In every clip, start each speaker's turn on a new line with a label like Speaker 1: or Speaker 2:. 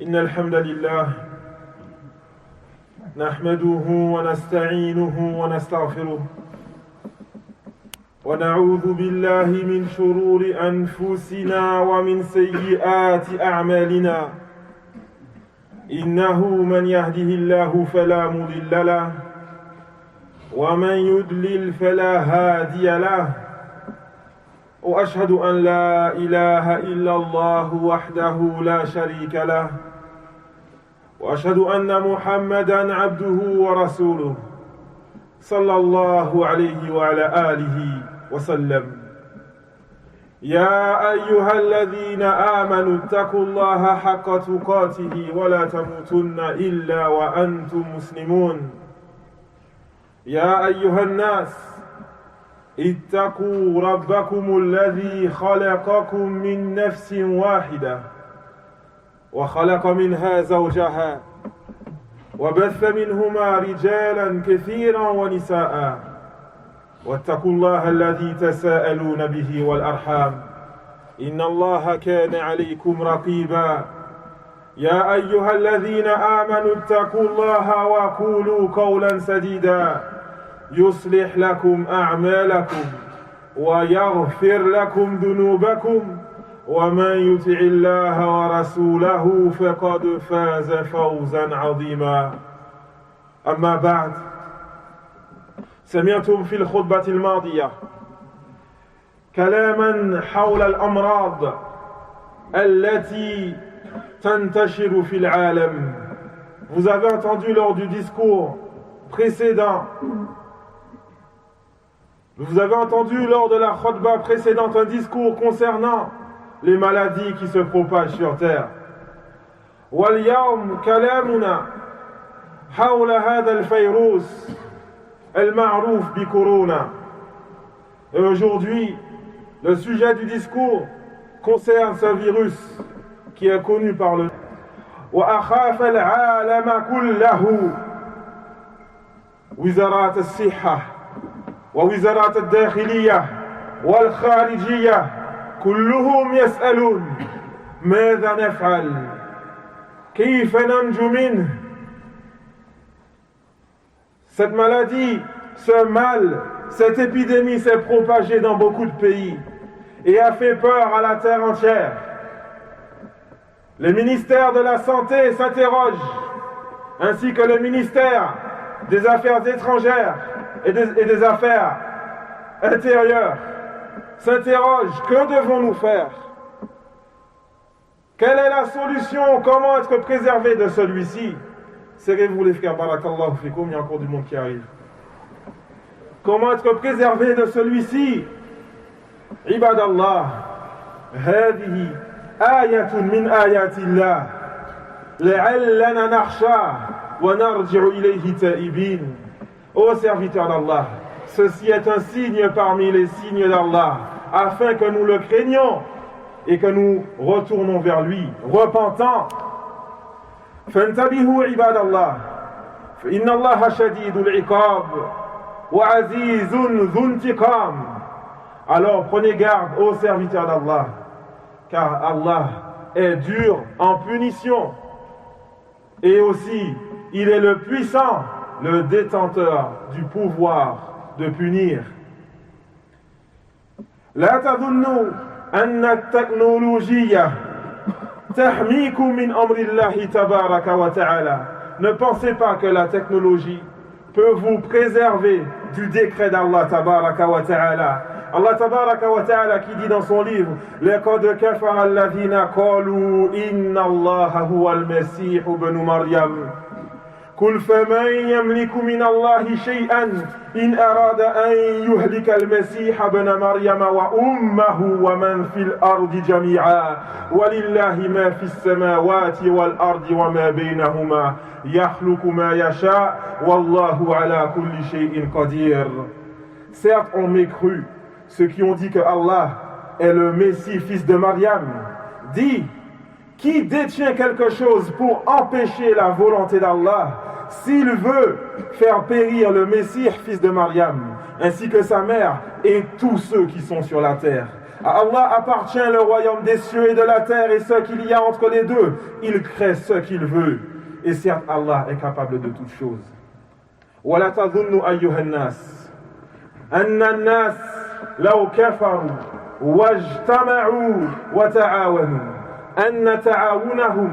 Speaker 1: إن الحمد لله نحمده ونستعينه ونستغفره ونعوذ بالله من شرور أنفسنا ومن سيئات أعمالنا إنه من يهده الله فلا مضل له ومن يضلل فلا هادي له وأشهد أن لا إله إلا الله وحده لا شريك له وأشهد أن محمدًا عبده ورسوله صلى الله عليه وعلى آله وسلم يا أيها الذين آمنوا اتقوا الله حق تقاته ولا تموتن إلا وأنتم مسلمون يا أيها الناس اتقوا ربكم الذي خلقكم من نفس واحدة وخلق منها زوجها وبث منهما رجالا كثيرا ونساء واتقوا الله الذي تساءلون به والأرحام إن الله كان عليكم رقيبا يا أيها الذين آمنوا اتقوا الله وقولوا قولا سديدا يصلح لكم أعمالكم ويغفر لكم ذنوبكم ومن يطع الله ورسوله فقد فاز فوزا عظيما أما بعد سمعتم في الخطبة الماضية كلاما حول الأمراض التي تنتشر في العالم. Vous avez entendu lors du discours précédent, vous avez entendu lors de la khutbah précédente un discours concernant les maladies qui se propagent sur terre. واليوم كلامنا حول هذا الفيروس المعروف بكورونا. Et aujourd'hui, le sujet du discours concerne ce virus qui est connu par le وأخاف العالم كله وزارات الصحة ووزارات الداخلية والخارجية كلهم يسألون ماذا نفعل كيف ننجو منه. Cette maladie, ce mal, cette épidémie s'est propagée dans beaucoup de pays et a fait peur à la terre entière. Les ministères de la Santé s'interrogent, ainsi que le ministère des Affaires étrangères et des Affaires intérieures s'interrogent, que devons-nous faire? Quelle est la solution? Comment être préservé de celui-ci? Serrez-vous les frères, barakallahu fikoum, il y a encore du monde qui arrive. Comment être préservé de celui-ci? Ibadallah, hadihi ayatun min ayatillah, la'allana nakhsha wa narji'u ilayhi ta'ibin. Ô serviteurs d'Allah, ceci est un signe parmi les signes d'Allah, afin que nous le craignions et que nous retournons vers lui, repentants. فانتبهوا عباد الله فإن الله شديد العقاب وعزيز ذو انتقام. Alors prenez garde aux serviteurs d'Allah, car Allah est dur en punition et aussi il est le puissant, le détenteur du pouvoir de punir. لا تظنوا أن التكنولوجيا تحميكم من أمر الله تبارك وتعالى. Ne pensez pas que la technologie peut vous préserver du décret d'Allah tabaraka wa ta'ala. Allah tabaraka wa ta'ala qui dit dans son livre لقد كفر الذين قالوا إن الله هو المسيح ابن مريم قل فمن يملك من الله شيئا إن أراد أن يهلك المسيح ابن مريم وأمه ومن في الأرض جميعا ولله ما في السماوات والأرض وما بينهما يخلق ما يشاء والله على كل شيء قدير. Certes, on mécru ceux qui ont dit que Allah est le Messie, fils de Mariam. Dis, qui détient quelque chose pour empêcher la volonté d'Allah s'il veut faire périr le Messie, fils de Mariam, ainsi que sa mère et tous ceux qui sont sur la terre? À Allah appartient le royaume des cieux et de la terre et ce qu'il y a entre les deux. Il crée ce qu'il veut. Et certes, Allah est capable de toutes choses. وَلَا تَظُنُّوا أَيُّهَا النَّاسِ أَنَّ النَّاسِ لَوْ كَفَرُوا وَاجْتَمَعُوا وَتَعَاوَنُوا أَنَّ تَعَاوُنَهُمْ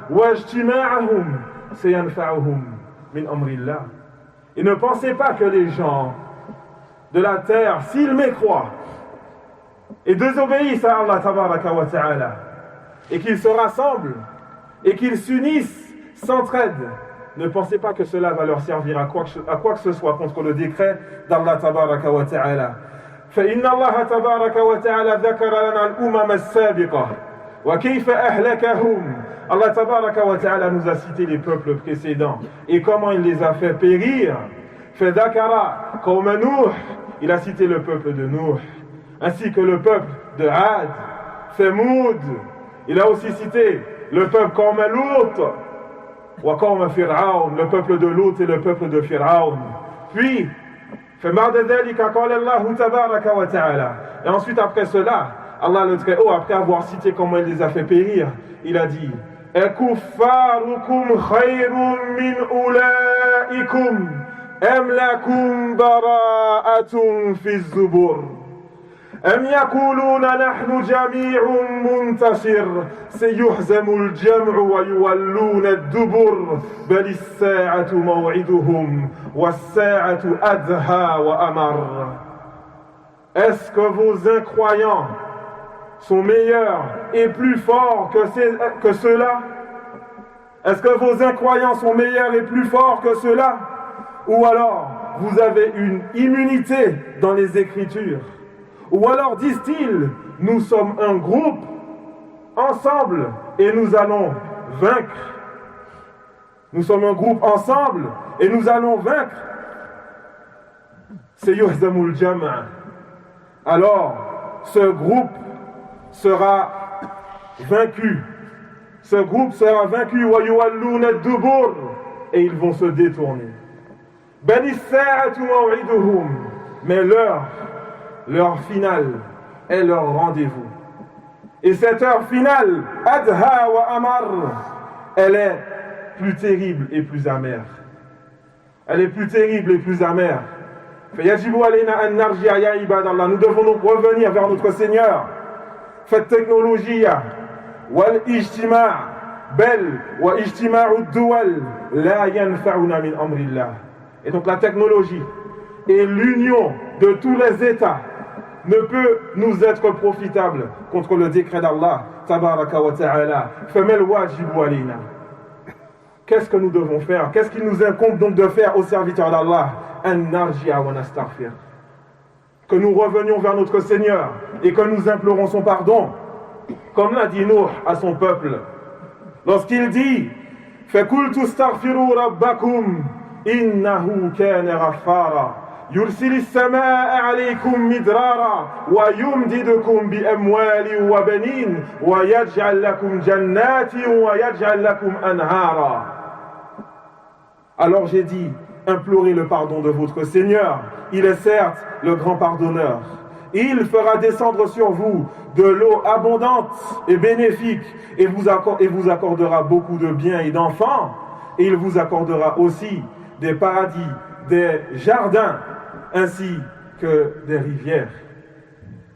Speaker 1: وَاجْتِمَاعَهُمْ سَيَنْفَعُهُمْ مِنْ أَمْرِ اللَّهِ. Et ne pensez pas que les gens de la terre, s'ils mécroient et désobéissent à Allah tabaraka wa ta'ala, et qu'ils se rassemblent, et qu'ils s'unissent, s'entraident, ne pensez pas que cela va leur servir à quoi que ce soit contre le décret d'Allah tabaraka wa ta'ala. فإن الله تبارك وتعالى ذكر لنا الأمم السابقة وكيف أهلكهم. Allah tabaraka wa ta'ala nous a cité les peuples précédents et comment il les a fait périr. فذكر قوم نوح, il a cité le peuple de Nuh, ainsi que le peuple de Ad, Thamoud. Il a aussi cité le peuple قوم Lut, وقوم فرعون, le peuple de Lut et le peuple de Pharaon. Puis فبعد ذلك قال الله تبارك وتعالى, et ensuite après cela, Allah le Très-Haut, après avoir cité comment il les a fait périr, il a dit أكفاركم خير من أولئكم أم لكم براءة في الزبر أم يقولون نحن جميع منتصر سيهزم الجمع ويولون الدبر بل الساعة موعدهم والساعة أدهى وأمر. Est-ce que vos incroyants sont meilleurs et plus forts que ceux-là? Est-ce que vos incroyants sont meilleurs et plus forts que ceux-là? Ou alors vous avez une immunité dans les Écritures? Ou alors disent-ils, nous sommes un groupe ensemble et nous allons vaincre. Nous sommes un groupe ensemble et nous allons vaincre. C'est yuhzamul jama'. Alors, ce groupe sera vaincu. Ce groupe sera vaincu wa yuwalluna ad-dubur, et ils vont se détourner. Bani as-sa'atu maw'iduhum, mais l'heure finale est leur rendez-vous. Et cette heure finale, adha wa amar, elle est plus terrible et plus amère. Elle est plus terrible et plus amère. فيجب علينا أن نرجع يا عباد الله. Nous devons donc revenir vers notre Seigneur. فالتكنولوجيا والاجتماع بل واجتماع الدول لا ينفعنا من أمر الله. Et donc la technologie et l'union de tous les États ne peut nous être profitable contre le décret d'Allah tabaraka wa ta'ala. فما الواجب علينا. Qu'est-ce que nous devons faire? Qu'est-ce qu'il nous incombe donc de faire aux serviteurs d'Allah? Que nous revenions vers notre Seigneur et que nous implorons son pardon, comme l'a dit Nuh à son peuple lorsqu'il dit فَقُلْتُ اسْتَغْفِرُوا رَبَّكُمْ إِنَّهُ كَانَ غَفَّارًا يُرْسِلِ السَّمَاءَ عَلَيْكُمْ مِدْرَارًا وَيُمْدِدْكُمْ بِأَمْوَالٍ وَبَنِينَ وَيَجْعَلْ لَكُمْ جَنَّاتٍ وَيَجْعَلْ لَكُمْ أَنْهَارًا. Alors j'ai dit, implorez le pardon de votre Seigneur. Il est certes le grand pardonneur. Il fera descendre sur vous de l'eau abondante et bénéfique et vous accordera beaucoup de biens et d'enfants. Et il vous accordera aussi des paradis, des jardins, ainsi que des rivières.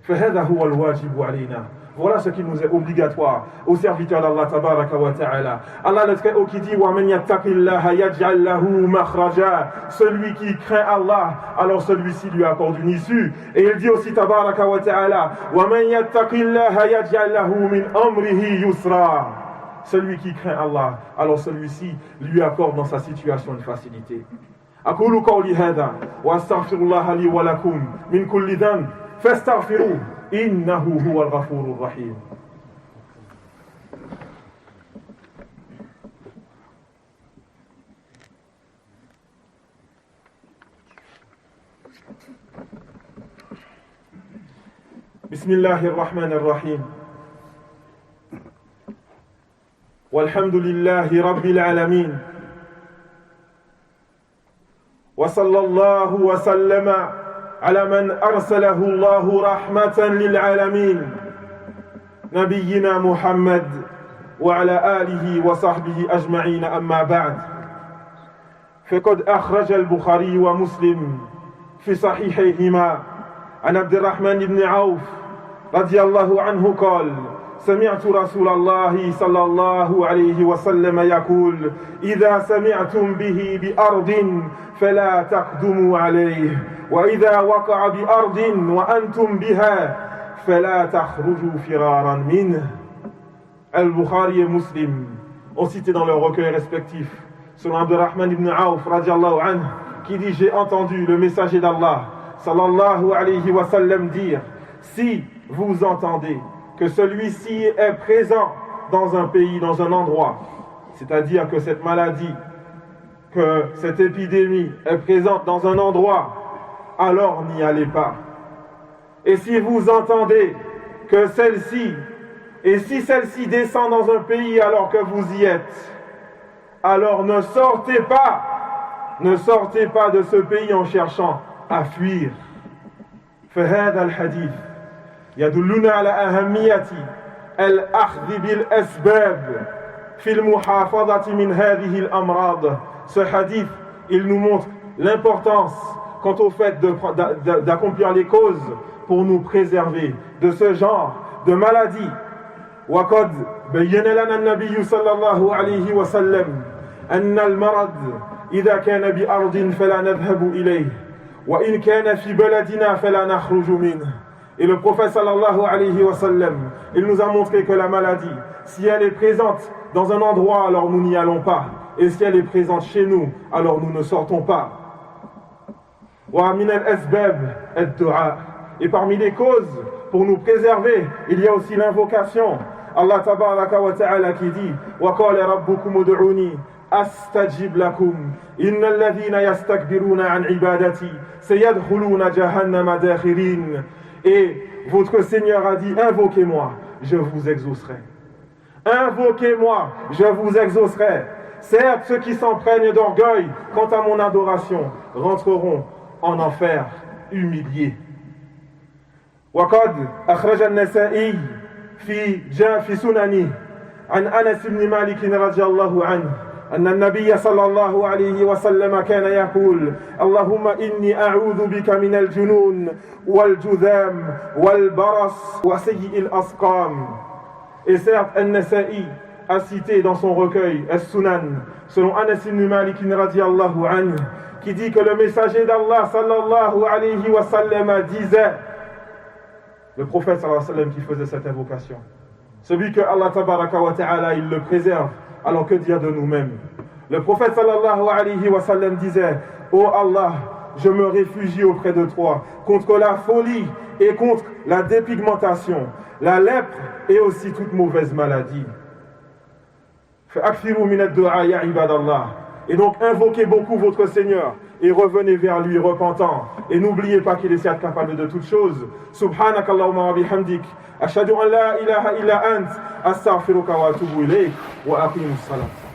Speaker 1: فهذا هو الواجب علينا. Voilà ce qui nous est obligatoire aux serviteurs d'Allah tabaraka wa ta'ala. Allah le Très-Haut qui dit وَمَنْ يَتَّقِ اللَّهَ يَجْعَلْ لَهُ مَخْرَجًا. Celui qui craint Allah, alors celui-ci lui accorde une issue. Et il dit aussi tabaraka wa ta'ala وَمَنْ يَتَّقِ اللَّهَ يَجْعَلْ لَهُ مِنْ أَمْرِهِ يُسْرًا. Celui qui craint Allah, alors celui-ci lui accorde dans sa situation une facilité. أقول قولي هذا وأستغفر الله لي ولكم من كل ذنب فاستغفروه إنه هو الغفور الرحيم. بسم الله الرحمن الرحيم والحمد لله رب العالمين وصلى الله وسلم على من أرسله الله رحمة للعالمين نبينا محمد وعلى آله وصحبه أجمعين أما بعد فقد أخرج البخاري ومسلم في صحيحيهما عن عبد الرحمن بن عوف رضي الله عنه قال سمعت رسول الله صلى الله عليه وسلم يقول إذا سمعتم به بأرض فلا تقدموا عليه وإذا وقع بأرض وأنتم بها فلا تخرجوا فرارا منه. Al-Bukhari et Muslim ont cité dans leurs recueils respectifs selon Abdurrahman ibn Auf radiallahu anhu qui dit j'ai entendu le messager d'Allah sallallahu alayhi wa sallam dire si vous entendez que celui-ci est présent dans un pays, dans un endroit, c'est-à-dire que cette maladie, que cette épidémie est présente dans un endroit, alors n'y allez pas. Et si vous entendez que celle-ci, et si celle-ci descend dans un pays alors que vous y êtes, alors ne sortez pas de ce pays en cherchant à fuir. فهذا الحديث يدلنا على أهمية الأخذ بالأسباب في المحافظة من هذه الأمراض. Ce hadith, il nous montre l'importance quant au fait d'accomplir les causes pour nous préserver de ce genre de maladie. وقد بين لنا النبي صلى الله عليه وسلم أن المرض إذا كان بأرض فلا نذهب إليه وإن كان في بلدنا فلا نخرج منه. Et le prophète sallallahu alayhi wa sallam, il nous a montré que la maladie, si elle est présente dans un endroit, alors nous n'y allons pas. Et si elle est présente chez nous, alors nous ne sortons pas. Wa min al-asbab ad-du'a. Et parmi les causes pour nous préserver, il y a aussi l'invocation. Allah tabaraka wa ta'ala qui dit wa qala rabbukum ud'uni astajib lakum innal ladhina yastakbiruna an ibadati sayadkhuluna jahannama dakhirin. Et votre Seigneur a dit invoquez-moi, je vous exaucerai. Invoquez-moi, je vous exaucerai. Certes, ceux qui s'empreignent d'orgueil quant à mon adoration rentreront en enfer humiliés. وقد أخرج النسائي في سننه عن أنس بن مالك رضي الله عنه أن النبي صلى الله عليه وسلم كان يقول اللهم إني أعوذ بك من الجنون والجذام والبرص وسيء الأسقام. Et certes, An-Nasa'i a cité dans son recueil As-Sunan, selon Anas ibn Malik radiyallahu anhu, qui dit que le messager d'Allah sallallahu alayhi wa sallam disait, le prophète sallallahu alayhi wa sallam qui faisait cette invocation, celui que Allah tabaraka wa ta'ala il le préserve, alors que dire de nous-mêmes? Le prophète sallallahu alayhi wa sallam disait, ô Allah, je me réfugie auprès de toi contre la folie et contre la dépigmentation, la lèpre et aussi toute mauvaise maladie. فأكثروا من الدعاء يا عباد الله. Et donc invoquez beaucoup votre Seigneur et revenez vers lui repentant. Et n'oubliez pas qu'il est certes capable de toutes choses. Subhanakallahumma wa bihamdik. Ashhadu an la ilaha illa ant. Astaghfiruka wa atubu ilayk. Wa aqimus salat.